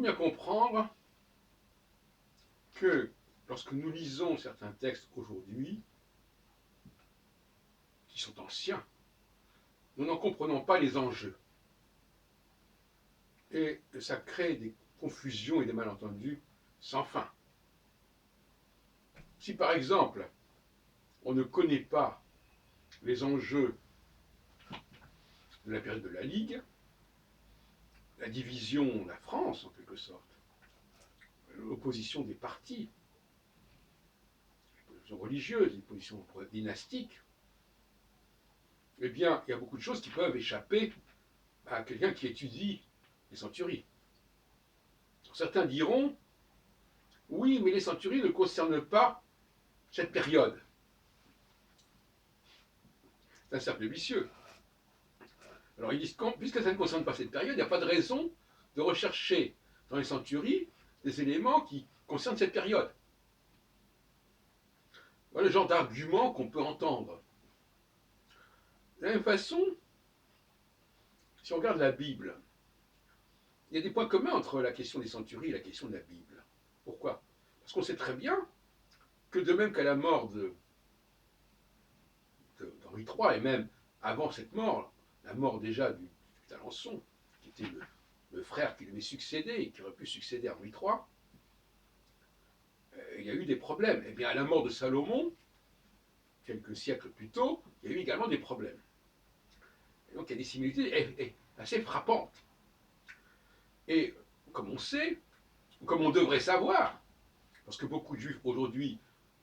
bien comprendre que lorsque nous lisons certains textes aujourd'hui, qui sont anciens, nous n'en comprenons pas les enjeux. Et ça crée des confusions et des malentendus sans fin. Si par exemple, on ne connaît pas les enjeux de la période de la Ligue, la division de la France en quelque sorte, l'opposition des partis, les positions religieuses, les positions dynastiques, eh bien, il y a beaucoup de choses qui peuvent échapper à quelqu'un qui étudie les centuries. Certains diront, oui, mais les centuries ne concernent pas cette période. C'est un cercle vicieux. Alors ils disent, puisque ça ne concerne pas cette période, il n'y a pas de raison de rechercher dans les centuries des éléments qui concernent cette période. Voilà le genre d'argument qu'on peut entendre. De la même façon, si on regarde la Bible, il y a des points communs entre la question des centuries et la question de la Bible. Pourquoi? Parce qu'on sait très bien que de même qu'à la mort d'Henri III, et même avant cette mort, la mort déjà du d'Alençon, qui était le frère qui lui avait succédé et qui aurait pu succéder à Henri III, il y a eu des problèmes. Et bien à la mort de Salomon, quelques siècles plus tôt, il y a eu également des problèmes. Et donc il y a des similitudes assez frappantes. Et comme on sait, comme on devrait savoir, parce que beaucoup de juifs aujourd'hui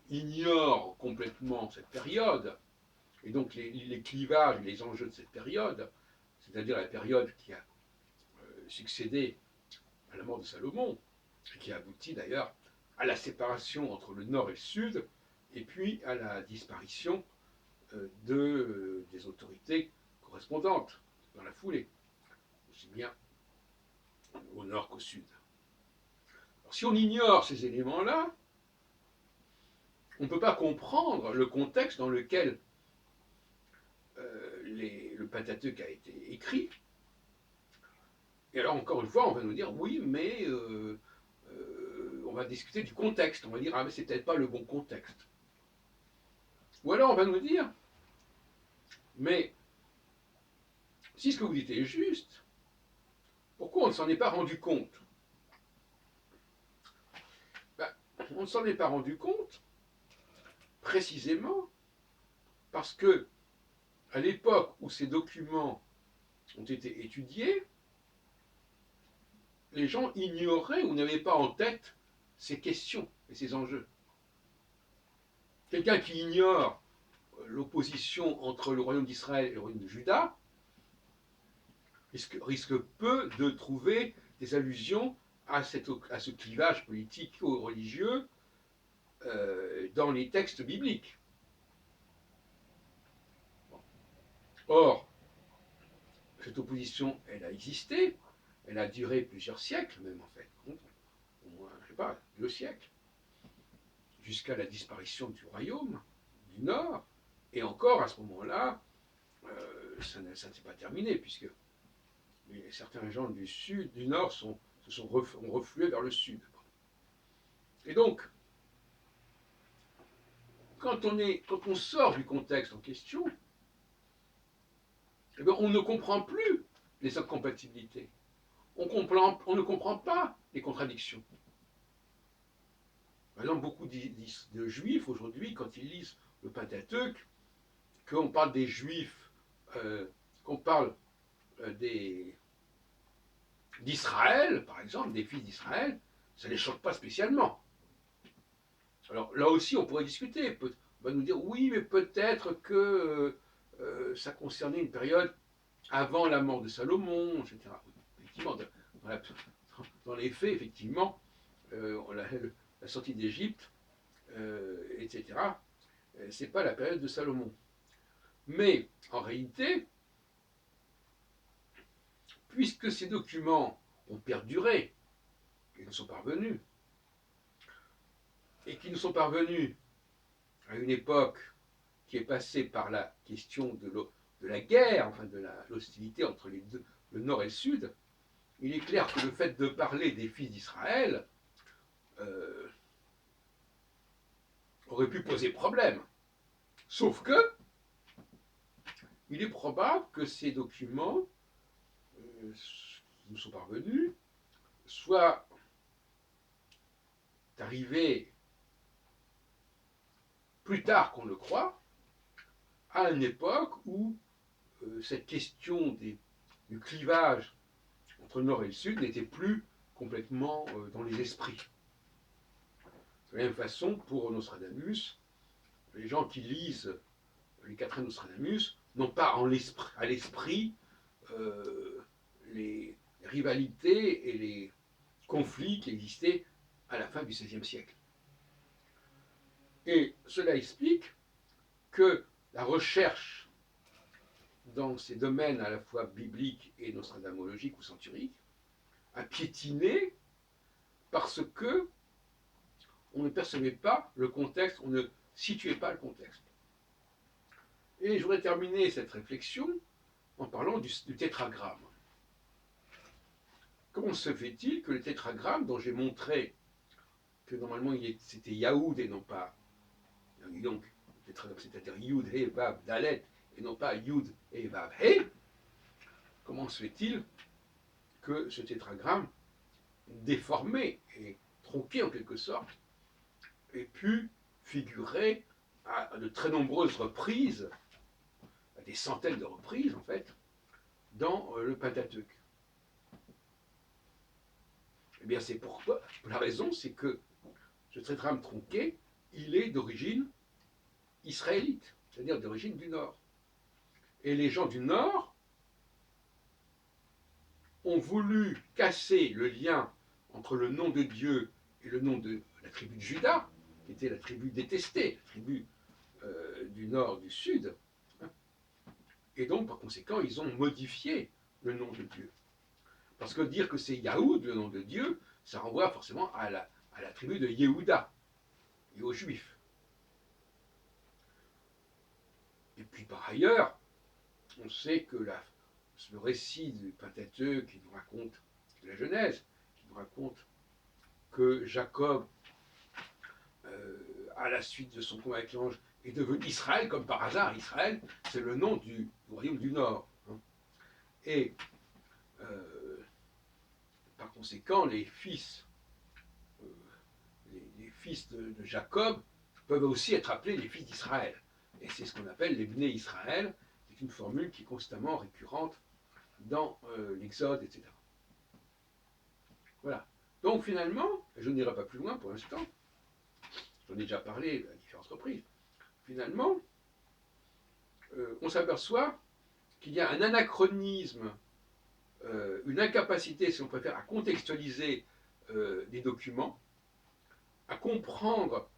ignorent complètement cette période, et donc les clivages, les enjeux de cette période, c'est-à-dire la période qui a succédé à la mort de Salomon, et qui a abouti d'ailleurs à la séparation entre le nord et le sud, et puis à la disparition des autorités correspondantes dans la foulée, aussi bien au nord qu'au sud. Alors, si on ignore ces éléments-là, on ne peut pas comprendre le contexte dans lequel le Pentateuque a été écrit. Et alors, encore une fois, on va nous dire, oui, mais on va discuter du contexte. On va dire, ah, mais c'est peut-être pas le bon contexte. Ou alors, on va nous dire, mais si ce que vous dites est juste, pourquoi on ne s'en est pas rendu compte? Ben, on ne s'en est pas rendu compte précisément parce que, à l'époque où ces documents ont été étudiés, les gens ignoraient ou n'avaient pas en tête ces questions et ces enjeux. Quelqu'un qui ignore l'opposition entre le royaume d'Israël et le royaume de Juda risque peu de trouver des allusions à ce clivage politico-religieux dans les textes bibliques. Or, cette opposition, elle a existé, elle a duré plusieurs siècles même en fait, au moins, je ne sais pas, 2 siècles, jusqu'à la disparition du royaume du Nord, et encore à ce moment-là, ça ne s'est pas terminé, puisque certains gens du sud, du nord, ont reflué vers le sud. Et donc, quand on sort du contexte en question, eh bien, on ne comprend plus les incompatibilités. On ne comprend pas les contradictions. Par exemple, beaucoup de juifs aujourd'hui, quand ils lisent le Pentateuque, qu'on parle des juifs, qu'on parle d'Israël, par exemple, des fils d'Israël, ça ne les choque pas spécialement. Alors là aussi, on pourrait discuter. On va nous dire, oui, mais peut-être que ça concernait une période avant la mort de Salomon, etc. Effectivement, dans les faits, effectivement, la sortie d'Égypte, etc., c'est pas la période de Salomon. Mais en réalité, puisque ces documents ont perduré, ils nous sont parvenus, et qui nous sont parvenus à une époque qui est passée par la question de la guerre, enfin de l'hostilité entre les deux, le nord et le sud, il est clair que le fait de parler des fils d'Israël euh, aurait pu poser problème. Sauf que, il est probable que ces documents qui nous sont parvenus soient arrivés plus tard qu'on le croit, à une époque où cette question du clivage entre le nord et le sud n'était plus complètement dans les esprits. De la même façon, pour Nostradamus, les gens qui lisent les quatrains de Nostradamus n'ont pas à l'esprit les rivalités et les conflits qui existaient à la fin du XVIe siècle. Et cela explique que la recherche dans ces domaines à la fois bibliques et nostradamologiques ou centuriques a piétiné parce que on ne percevait pas le contexte, on ne situait pas le contexte. Et je voudrais terminer cette réflexion en parlant du tétragramme. Comment se fait-il que le tétragramme, dont j'ai montré que normalement c'était Yaoud et non pas, donc, c'est-à-dire Yud, He, Vav, Dalet, et non pas Yud, He, Vav, He, comment se fait-il que ce tétragramme, déformé et tronqué en quelque sorte, ait pu figurer à de très nombreuses reprises, à des centaines de reprises en fait, dans le Pentateuque? Eh bien, c'est pourquoi, la raison, c'est que ce tétragramme tronqué, il est d'origine israélite, c'est-à-dire d'origine du Nord. Et les gens du Nord ont voulu casser le lien entre le nom de Dieu et le nom de la tribu de Juda, qui était la tribu détestée, la tribu du Nord, du Sud. Et donc, par conséquent, ils ont modifié le nom de Dieu. Parce que dire que c'est Yahoud, le nom de Dieu, ça renvoie forcément à la tribu de Yehuda et aux Juifs. Et puis par ailleurs, on sait que le récit du Pentateuque qui nous raconte, de la Genèse, qui nous raconte que Jacob, à la suite de son combat avec l'ange, est devenu Israël, comme par hasard. Israël, c'est le nom du royaume du Nord. Et par conséquent, les fils, les fils de Jacob peuvent aussi être appelés les fils d'Israël. Et c'est ce qu'on appelle les Bnei Israël. C'est une formule qui est constamment récurrente dans l'Exode, etc. Voilà. Donc finalement, je n'irai pas plus loin pour l'instant, j'en ai déjà parlé à différentes reprises, finalement, on s'aperçoit qu'il y a un anachronisme, une incapacité, si on préfère, à contextualiser des documents, à comprendre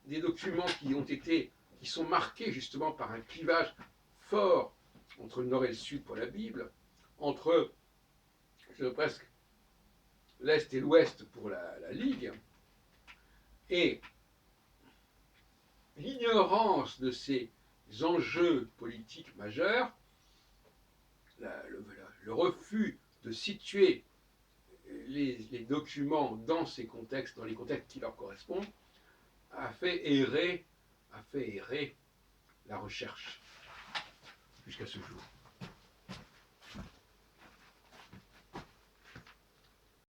des documents qui sont marqués justement par un clivage fort entre le nord et le sud pour la Bible, entre, je dirais presque, l'Est et l'Ouest pour la Ligue, et l'ignorance de ces enjeux politiques majeurs, le refus de situer les documents dans ces contextes, dans les contextes qui leur correspondent, a fait errer la recherche jusqu'à ce jour.